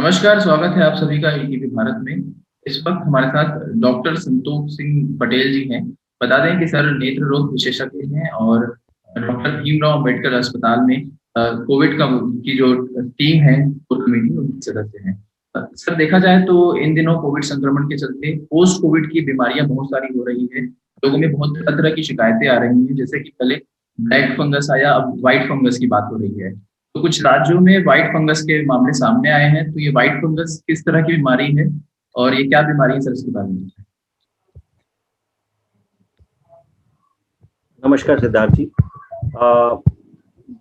नमस्कार, स्वागत है आप सभी का ईटीवी भारत में। इस वक्त हमारे साथ डॉक्टर संतोष सिंह पटेल जी हैं। बता दें कि सर नेत्र रोग विशेषज्ञ हैं और डॉक्टर भीमराव अंबेडकर अस्पताल में कोविड का की जो टीम है, कोर कमेटी उनके सदस्य हैं। सर देखा जाए तो इन दिनों कोविड संक्रमण के चलते पोस्ट कोविड की बीमारियां बहुत सारी हो रही है। लोगों में बहुत तरह तरह की शिकायतें आ रही हैं, जैसे कि पहले ब्लैक फंगस आया, अब व्हाइट फंगस की बात हो रही है। तो कुछ राज्यों में व्हाइट फंगस के मामले सामने आए हैं। तो ये व्हाइट फंगस किस तरह की बीमारी है और ये क्या बीमारी है सर, इसके बारे में बताएं। नमस्कार सिद्धार्थ जी।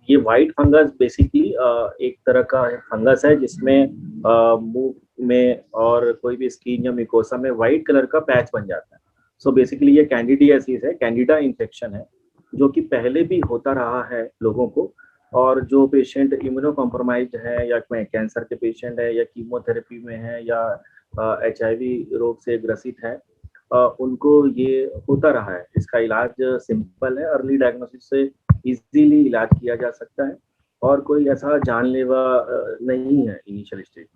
ये वाइट फंगस बेसिकली एक तरह का फंगस है जिसमें मुंह में और कोई भी स्किन या मिकोसा में वाइट कलर का पैच बन जाता है। सो बेसिकली ये कैंडिडियासिस है, कैंडिडा इन्फेक्शन है, जो कि पहले भी होता रहा है लोगों को। और जो पेशेंट इम्यूनो कॉम्प्रोमाइज्ड है या कैंसर के पेशेंट है या कीमोथेरेपी में है या HIV रोग से ग्रसित है, उनको ये होता रहा है। इसका इलाज सिंपल है, अर्ली डायग्नोसिस से इजीली इलाज किया जा सकता है और कोई ऐसा जानलेवा नहीं है इनिशियल स्टेज।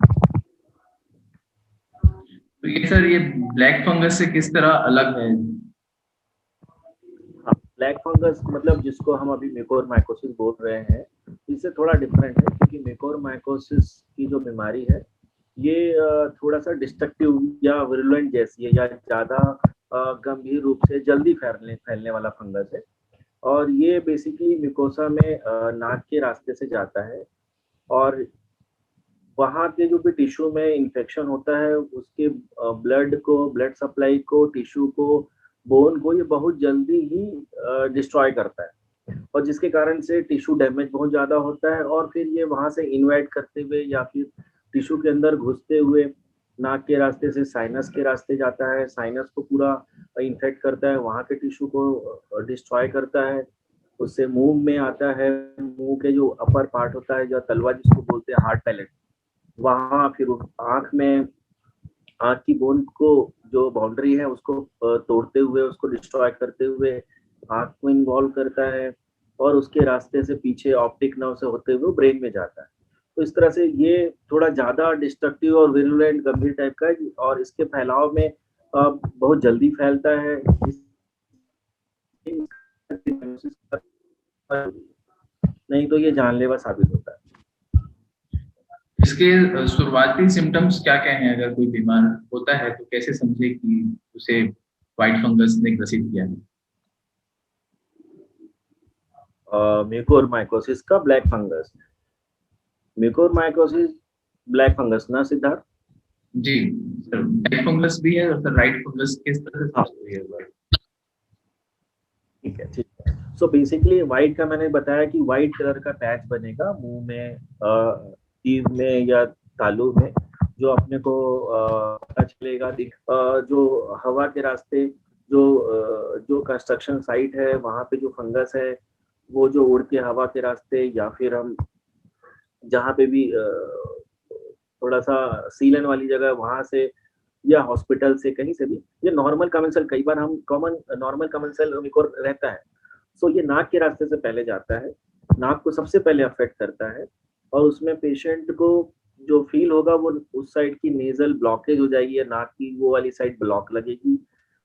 तो ये सर, ये ब्लैक फंगस से किस तरह अलग है? ब्लैक फंगस मतलब जिसको हम अभी म्यूकोरमाइकोसिस बोल रहे हैं, इससे थोड़ा डिफरेंट है, क्योंकि म्यूकोरमाइकोसिस की जो बीमारी है ये थोड़ा सा डिस्ट्रक्टिव या विरुलेंट जैसी है, या ज़्यादा गंभीर रूप से जल्दी फैलने वाला फंगस है। और ये बेसिकली म्यूकोसा में नाक के रास्ते से जाता है और वहाँ के जो भी टिश्यू में इन्फेक्शन होता है उसके ब्लड सप्लाई को, टिश्यू को, बोन को ये बहुत जल्दी ही डिस्ट्रॉय करता है, और जिसके कारण से टिश्यू डैमेज बहुत ज़्यादा होता है और फिर ये वहाँ से इन्वाइट करते हुए या फिर टिश्यू के अंदर घुसते हुए नाक के रास्ते से साइनस के रास्ते जाता है, साइनस को पूरा इन्फेक्ट करता है, वहाँ के टिश्यू को डिस्ट्रॉय करता है। उससे मुंह में आता है, मुंह के जो अपर पार्ट होता है, जो तलवा जिसको बोलते हैं, हार्ड पैलेट, वहाँ फिर आँख में, आँख की बोन को जो बाउंड्री है उसको तोड़ते हुए, उसको डिस्ट्रॉय करते हुए आँख को इन्वॉल्व करता है और उसके रास्ते से पीछे ऑप्टिक नर्व से होते हुए ब्रेन में जाता है। तो इस तरह से ये थोड़ा ज़्यादा डिस्ट्रक्टिव और विरुलेंट गंभीर टाइप का है और इसके फैलाव में बहुत जल्दी फैलता है। नहीं तो ये जानलेवा साबित होता है। इसके शुरुआती सिम्टम्स क्या क्या हैं? अगर कोई बीमार होता है तो कैसे समझे कि उसे व्हाइट फंगस ने ग्रसित किया है? म्यूकोरमाइकोसिस का black fungus, mucormycosis black fungus ना सिद्धार्थ? जी सर, ब्लैक फंगस भी है और सर व्हाइट फंगस किस तरह से हाँ, समझते हैं? ठीक है ठीक है। सो बेसिकली व्हाइट का मैंने बताया कि व्हाइट कलर का पैच बनेगा मुंह में, ईव में या तालू में, जो अपने को पता चलेगा। जो हवा के रास्ते, जो कंस्ट्रक्शन साइट है वहाँ पे जो फंगस है, वो जो उड़ के हवा के रास्ते या फिर हम जहाँ पे भी थोड़ा सा सीलन वाली जगह वहाँ से या हॉस्पिटल से कहीं से भी, ये नॉर्मल कॉमन सेल, कई बार हम कॉमन नॉर्मल कॉमन सेल रहता है। सो ये नाक के रास्ते से पहले जाता है, नाक को सबसे पहले अफेक्ट करता है और उसमें पेशेंट को जो फील होगा वो उस साइड की नेजल ब्लॉकेज हो जाएगी या नाक की वो वाली साइड ब्लॉक लगेगी,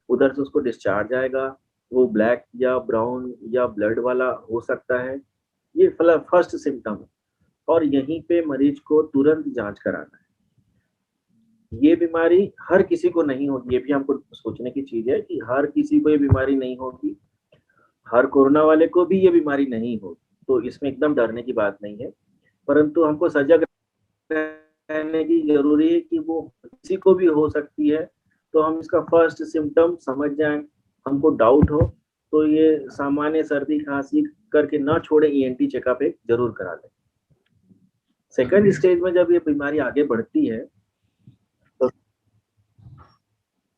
उधर से उसको डिस्चार्ज आएगा। वो ब्लैक या ब्राउन या ब्लड वाला हो सकता है। ये फर्स्ट सिम्टम है और यहीं पे मरीज को तुरंत जांच कराना है। ये बीमारी हर किसी को नहीं होगी, ये भी हमको सोचने की चीज है कि हर किसी को ये बीमारी नहीं होगी, हर कोरोना वाले को भी ये बीमारी नहीं होगी, तो इसमें एकदम डरने की बात नहीं है। परंतु हमको सजग रहने की जरूरी है कि वो किसी को भी हो सकती है। तो हम इसका फर्स्ट सिम्टम समझ जाएं, हमको डाउट हो तो ये सामान्य सर्दी खांसी करके ना छोड़े, ENT चेकअप एक जरूर करा लें। सेकंड स्टेज में जब ये बीमारी आगे बढ़ती है तो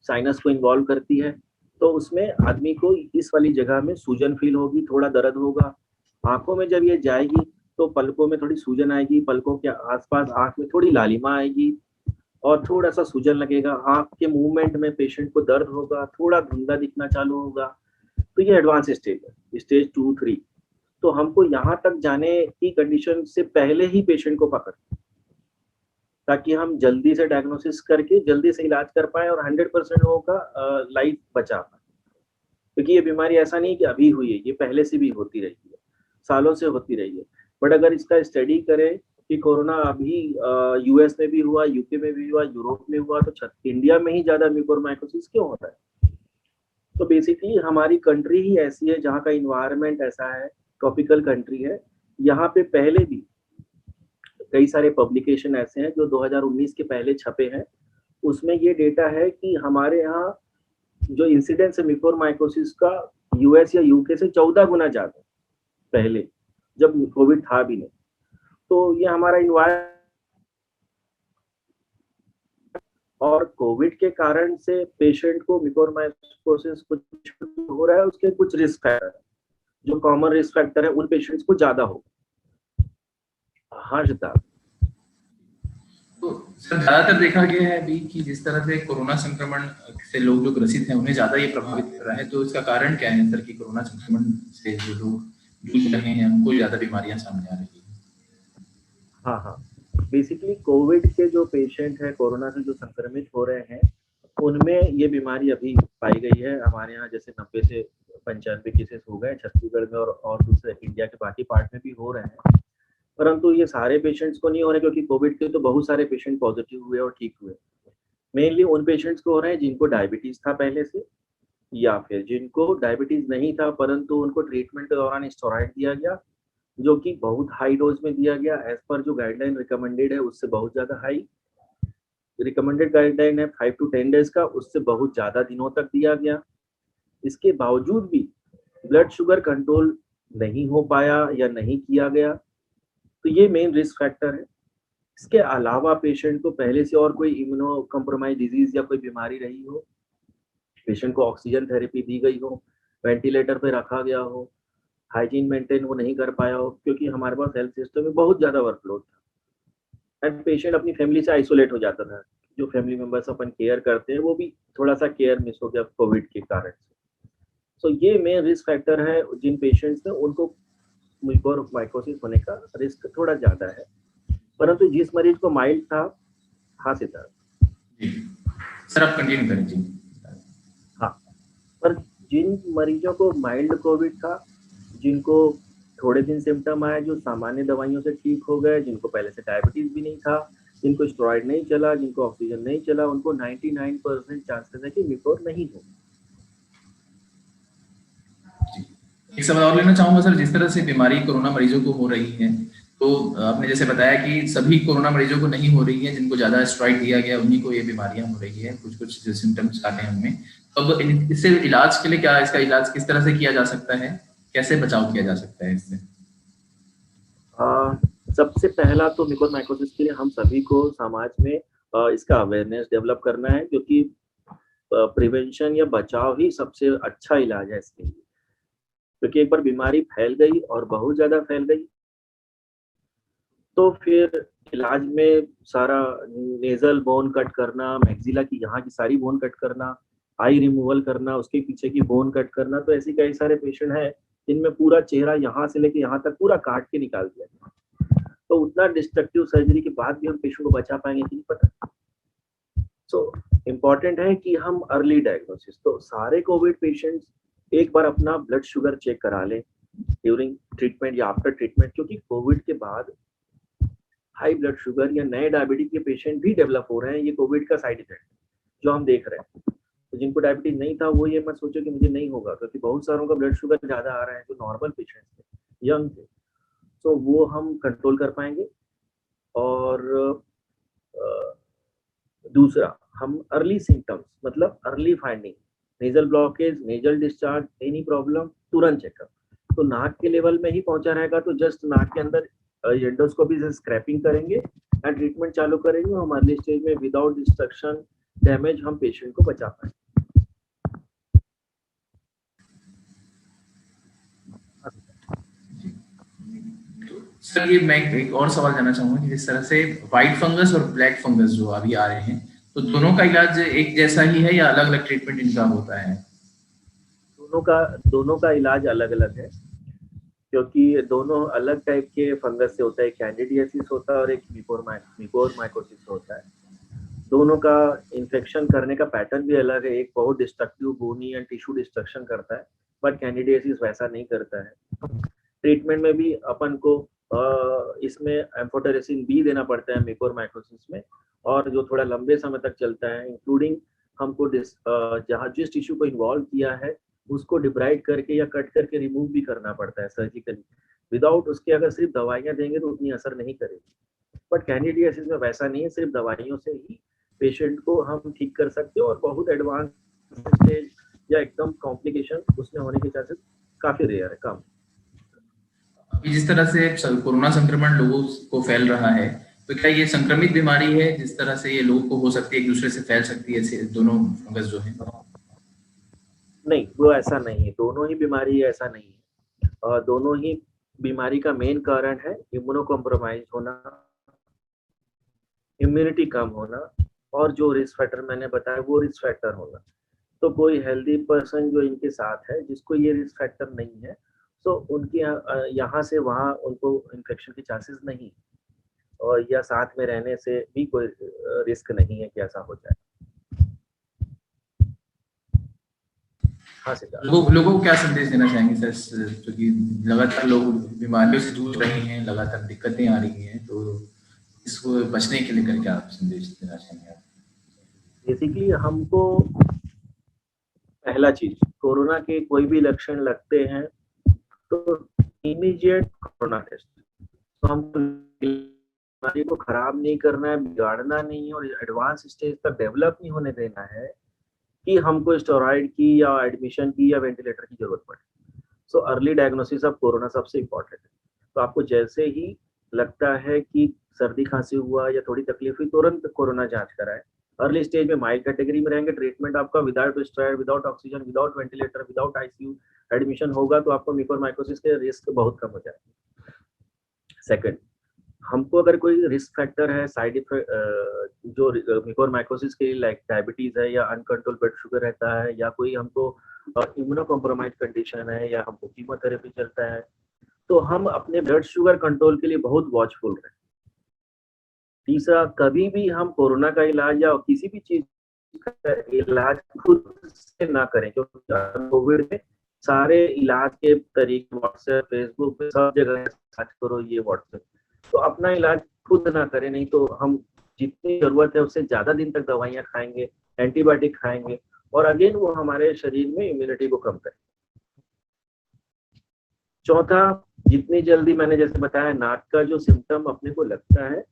साइनस को इन्वॉल्व करती है, तो उसमें आदमी को इस वाली जगह में सूजन फील होगी, थोड़ा दर्द होगा। आंखों में जब ये जाएगी तो पलकों में थोड़ी सूजन आएगी, पलकों के आसपास आंख में थोड़ी लालिमा आएगी और थोड़ा सा सूजन लगेगा। आंख के मूवमेंट में पेशेंट को दर्द होगा, थोड़ा धुंधला दिखना चालू होगा। तो ये एडवांस स्टेज है, स्टेज 2-3। तो हमको यहाँ तक जाने की कंडीशन से पहले ही पेशेंट को पकड़, ताकि हम जल्दी से डायग्नोसिस करके जल्दी से इलाज कर पाए और 100% लोगों का लाइफ बचा पाए। क्योंकि ये बीमारी ऐसा नहीं कि अभी हुई है, ये पहले से भी होती रही है, सालों से होती रही है। बट अगर इसका स्टडी करें कि कोरोना अभी यूएस में भी हुआ, यूके में भी हुआ, यूरोप में हुआ, तो इंडिया में ही ज्यादा म्यूकोरमाइकोसिस क्यों होता है? तो बेसिकली हमारी कंट्री ही ऐसी है जहाँ का इन्वायरमेंट ऐसा है, ट्रॉपिकल कंट्री है। यहाँ पे पहले भी कई सारे पब्लिकेशन ऐसे हैं जो 2019 के पहले छपे हैं, उसमें ये डेटा है कि हमारे यहाँ जो इंसिडेंस है म्यूकोरमाइकोसिस का यूएस या यूके से 14 गुना ज्यादा पहले, जब कोविड था भी नहीं। तो ये हमारा इन्वायरमेंट, और कोविड के कारण से पेशेंट को म्यूकोरमाइकोसिस कुछ हो रहा है, उसके कुछ रिस्क फैक्टर, जो कॉमन रिस्क फैक्टर है उन पेशेंट्स को ज्यादा हो। हाँ सिद्धार्थ। तो सर ज्यादातर देखा गया है अभी कि जिस तरह से कोरोना संक्रमण से लोग जो ग्रसित हैं उन्हें ज्यादा ये प्रभावित कर रहा है, तो इसका कारण क्या है सर कि कोरोना संक्रमण से जो लोग जूझ रहे हैं उनको ज्यादा बीमारियां सामने आ रही है? हाँ हाँ, बेसिकली कोविड के जो पेशेंट है, कोरोना से जो संक्रमित हो रहे हैं, उनमें ये बीमारी अभी पाई गई है। हमारे यहाँ जैसे 90 से 95 केसेस हो गए छत्तीसगढ़ में, और दूसरे इंडिया के बाकी पार्ट में भी हो रहे हैं। परंतु ये सारे पेशेंट्स को नहीं हो रहे, क्योंकि कोविड के तो बहुत सारे पेशेंट पॉजिटिव हुए और ठीक हुए। मेनली उन पेशेंट्स को हो रहे हैं जिनको डायबिटीज था पहले से, या फिर जिनको डायबिटीज नहीं था परंतु उनको ट्रीटमेंट के दौरान स्टेरॉइड दिया गया, जो कि बहुत हाई डोज में दिया गया, एज पर जो गाइडलाइन रिकमेंडेड है उससे बहुत ज्यादा हाई। रिकमेंडेड गाइडलाइन है 5 to 10 डेज का, उससे बहुत ज्यादा दिनों तक दिया गया। इसके बावजूद भी ब्लड शुगर कंट्रोल नहीं हो पाया या नहीं किया गया, तो ये मेन रिस्क फैक्टर है। इसके अलावा पेशेंट को पहले से और कोई इम्यूनो कॉम्प्रोमाइज डिजीज या कोई बीमारी रही हो, पेशेंट को ऑक्सीजन थेरेपी दी गई हो, वेंटिलेटर पे रखा गया हो, हाइजीन मेंटेन वो नहीं कर पाया हो, क्योंकि हमारे पास हेल्थ सिस्टम में बहुत ज्यादा वर्कलोड था एंड पेशेंट अपनी फैमिली से आइसोलेट हो जाता था। जो फैमिली मेंबर्स अपन केयर करते हैं वो भी थोड़ा सा केयर मिस हो गया कोविड के कारण से। सो ये मेन रिस्क फैक्टर है। जिन पेशेंट्स में उनको म्यूकोरमाइकोसिस होने का रिस्क थोड़ा ज्यादा है, परंतु जिस मरीज को माइल्ड था। हाँ सिद्धार्थ जी सर, आप कंटिन्यू करें जी। हाँ, पर जिन मरीजों को माइल्ड कोविड था, जिनको थोड़े दिन सिम्टम आए, जो सामान्य दवाइयों से ठीक हो गए, जिनको पहले से डायबिटीज भी नहीं था, जिनको स्टेरॉइड नहीं चला, जिनको ऑक्सीजन नहीं चला, उनको 99% चांसेस है कि म्यूकोर नहीं हो। एक सवाल और लेना चाहूंगा सर, जिस तरह से बीमारी कोरोना मरीजों को हो रही है, तो आपने जैसे बताया कि सभी कोरोना मरीजों को नहीं हो रही है, जिनको ज्यादा स्टेरॉइड दिया गया उन्हीं को ये बीमारियां हो रही है, कुछ कुछ जो सिम्टम्स आते हैं उनमें। अब इससे इलाज के लिए क्या, इसका इलाज किस तरह से किया जा सकता है, कैसे बचाव किया जा सकता है इससे? सबसे पहला तो म्यूकोरमाइकोसिस के लिए हम सभी को समाज में इसका अवेयरनेस डेवलप करना है, क्योंकि प्रिवेंशन या बचाव ही सबसे अच्छा इलाज है इसके लिए। क्योंकि एक बार बीमारी फैल गई और बहुत ज्यादा फैल गई तो फिर इलाज में सारा नेजल बोन कट करना, मैक्सिला की यहाँ की सारी बोन कट करना, आई रिमूवल करना, उसके पीछे की बोन कट करना, तो ऐसे कई सारे पेशेंट हैं जिनमें पूरा चेहरा यहाँ से लेके यहाँ तक पूरा काट के निकाल दिया गया। तो उतना डिस्ट्रक्टिव सर्जरी के बाद भी हम पेशेंट को बचा पाएंगे कि नहीं पता। सो इम्पॉर्टेंट है कि हम अर्ली डायग्नोसिस, तो सारे कोविड पेशेंट्स एक बार अपना ब्लड शुगर चेक करा लें ड्यूरिंग ट्रीटमेंट या आफ्टर ट्रीटमेंट, क्योंकि कोविड के बाद हाई ब्लड शुगर या नए डायबिटीज के पेशेंट भी डेवलप हो रहे हैं। ये कोविड का साइड इफेक्ट जो हम देख रहे हैं। तो जिनको डायबिटीज नहीं था वो ये मत सोचो कि मुझे नहीं होगा, क्योंकि बहुत सारों का ब्लड शुगर ज्यादा आ रहा है जो नॉर्मल पेशेंट्स थे, यंग थे, तो वो हम कंट्रोल कर पाएंगे। और दूसरा, हम अर्ली सिम्टम्स मतलब early finding, nasal blockage, nasal discharge, any problem, तुरंत चेकअप। तो नाक के लेवल में ही पहुंचा रहेगा तो जस्ट नाक के अंदर एंडोस्कोपी से स्क्रैपिंग करेंगे एंड ट्रीटमेंट चालू करेंगे। हम अर्ली स्टेज में विदाउट डिस्ट्रक्शन डैमेज हम पेशेंट को बचा पाएंगे। सर ये मैं एक और सवाल जानना चाहूंगा कि जिस तरह से व्हाइट फंगस और ब्लैक फंगस जो अभी आ रहे हैं, तो दोनों का इलाज एक जैसा ही है या अलग अलग ट्रीटमेंट इनका होता है? दोनों का इलाज अलग अलग है। क्योंकि दोनों अलग टाइप के फंगस से होता है, कैंडिडियासिस होता है और एक म्यूकोरमाइकोसिस होता है। दोनों का इन्फेक्शन करने का पैटर्न भी अलग है, एक बहुत destructive bony and tissue destruction करता है, बट कैंडिडियासिस वैसा नहीं करता है। ट्रीटमेंट में भी अपन को इसमें एम्फोटेरेसिन बी देना पड़ता है म्यूकोरमाइकोसिस में, और जो थोड़ा लंबे समय तक चलता है, इंक्लूडिंग हमको जहाँ जिस टिश्यू को इन्वॉल्व किया है उसको डिब्राइड करके या कट करके रिमूव भी करना पड़ता है सर्जिकली। विदाउट उसके अगर सिर्फ दवाइयाँ देंगे तो उतनी असर नहीं करेगी, बट कैंडिडियासिस में वैसा नहीं है, सिर्फ दवाइयों से ही पेशेंट को हम ठीक कर सकते हो, और बहुत एडवांस स्टेज या एकदम कॉम्प्लिकेशन उसमें होने के चांसेस काफी रेयर है, कम। जिस तरह से कोरोना संक्रमण लोगों को फैल रहा है, तो क्या ये संक्रमित बीमारी है जिस तरह से ये लोगों को हो सकती है, एक दूसरे से फैल सकती है, ऐसे दोनों फंगस जो है? नहीं, वो ऐसा नहीं है, दोनों ही बीमारी ऐसा नहीं है। दोनों ही बीमारी का मेन कारण है इम्यूनो कॉम्प्रोमाइज होना, इम्यूनिटी कम होना, और जो रिस्क फैक्टर मैंने बताया वो रिस्क फैक्टर होना। तो कोई हेल्दी पर्सन जो इनके साथ है जिसको ये रिस्क फैक्टर नहीं है, तो उनके यहाँ से वहाँ उनको इन्फेक्शन के चांसेस नहीं, और या साथ में रहने से भी कोई रिस्क नहीं है कि ऐसा हो जाए। हाँ लोगों को क्या संदेश देना चाहेंगे सर, क्योंकि लगातार लोग बीमारियों से जूझ रहे हैं, लगातार दिक्कतें आ रही हैं, तो इसको बचने के लिए क्या आप संदेश देना चाहेंगे? बेसिकली हमको पहला चीज, कोरोना के कोई भी लक्षण लगते हैं तो इमीडिएट कोरोना टेस्ट, तो हमको बीमारी को खराब नहीं करना है, बिगाड़ना नहीं है, और एडवांस स्टेज तक डेवलप नहीं होने देना है कि हमको स्टेरॉइड की या एडमिशन की या वेंटिलेटर की जरूरत पड़े। So early diagnosis of corona सबसे इम्पोर्टेंट है। तो आपको जैसे ही लगता है कि सर्दी खांसी हुआ या थोड़ी तकलीफ हुई, तुरंत कोरोना जांच कराएं। अर्ली स्टेज में माइल्ड कैटेगरी में रहेंगे, ट्रीटमेंट आपका without steroid, without oxygen, without ventilator, without ICU admission होगा, तो आपको म्यूकोरमाइकोसिस के रिस्क बहुत कम हो जाएगा। सेकंड, हमको अगर कोई रिस्क फैक्टर है, साइड इफेक्ट जो म्यूकोरमाइकोसिस के लिए, लाइक डायबिटीज है या अनकंट्रोल ब्लड शुगर रहता है, या कोई हमको इम्यूनो कॉम्प्रोमाइज कंडीशन है, या हमको कीमोथेरेपी चलता है, तो हम अपने ब्लड शुगर कंट्रोल के लिए बहुत वॉचफुल रहें। तीसरा, कभी भी हम कोरोना का इलाज या किसी भी चीज का इलाज खुद से ना करें, क्योंकि कोविड में सारे इलाज के तरीके व्हाट्सएप, फेसबुक पे सब जगह सर्च करो ये व्हाट्सएप, तो अपना इलाज खुद ना करें, नहीं तो हम जितनी जरूरत है उससे ज्यादा दिन तक दवाइयाँ खाएंगे, एंटीबायोटिक खाएंगे, और अगेन वो हमारे शरीर में इम्यूनिटी को कम करें। चौथा, जितनी जल्दी मैंने जैसे बताया, नाक का जो सिम्टम अपने को लगता है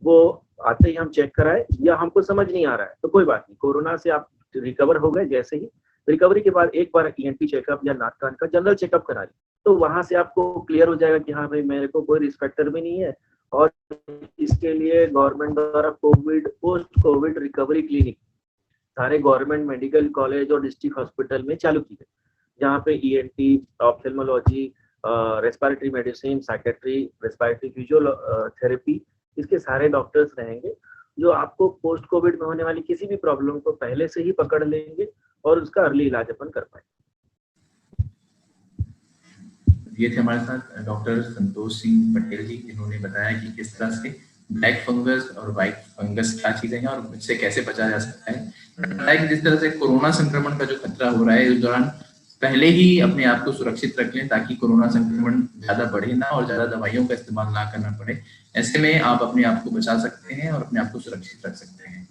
वो आते ही हम चेक कराए, या हमको समझ नहीं आ रहा है तो कोई बात नहीं, कोरोना से आप रिकवर हो गए, जैसे ही रिकवरी के बाद एक बार ईएनटी चेकअप या नाक कान का जनरल चेकअप करा लें, तो वहां से आपको क्लियर हो जाएगा कि हाँ भाई मेरे को कोई रिस्क फैक्टर भी नहीं है। और इसके लिए गवर्नमेंट द्वारा Covid post Covid recovery clinic सारे गवर्नमेंट मेडिकल कॉलेज और डिस्ट्रिक्ट हॉस्पिटल में चालू की गई, जहाँ पे ENT, ophthalmology, respiratory medicine, psychiatry, respiratory physiotherapy, इसके सारे डॉक्टर्स रहेंगे, जो आपको पोस्ट कोविड में होने वाली किसी भी प्रॉब्लम को पहले से ही पकड़ लेंगे और उसका अर्ली इलाज अपन कर पाएंगे। ये थे हमारे साथ डॉक्टर संतोष सिंह पटेल जी, जिन्होंने बताया कि किस तरह से ब्लैक फंगस और व्हाइट फंगस क्या चीजें हैं और इससे कैसे बचा जा सकता है। बताया कि जिस तरह से कोरोना संक्रमण का जो खतरा हो रहा है, इस दौरान पहले ही अपने आप को सुरक्षित रख लें ताकि कोरोना संक्रमण ज्यादा बढ़े ना और ज्यादा दवाइयों का इस्तेमाल ना करना पड़े। ऐसे में आप अपने आप को बचा सकते हैं और अपने आप को सुरक्षित रख सकते हैं।